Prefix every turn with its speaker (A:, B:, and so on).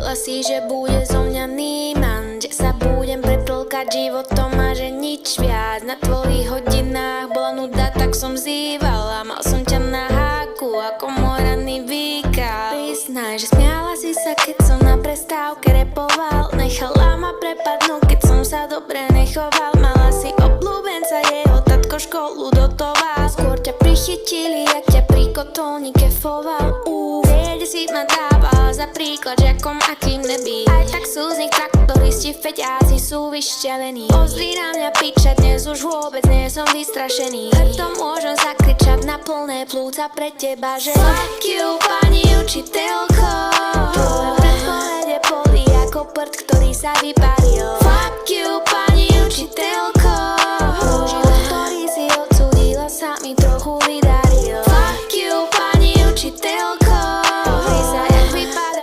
A: Myslela si, že bude zo mňa níman, že sa budem preplkať životom a že nič viac. Na tvojich hodinách bola nuda, tak som zývala. Mal som ťa na háku ako moraný výkal. Priznaj, že smiala si sa, keď som na prestávke repoval. Nechala ma prepadnúť, keď som sa dobre nechoval. Mala si obľúbenca, jeho tatko školu dotoval. Skôr ťa prichytili, jak ťa pri kotolníke foval. Viede si ma dávala za príklad žiakom, akým nebýt. Aj tak sú z nich traktoristi, feťáci sú vyšťavení. Pozri na mňa piča, dnes už vôbec nie som vystrašený. Preto môžem zakričať na plné plúca pre teba, že fuck you, pani učiteľko.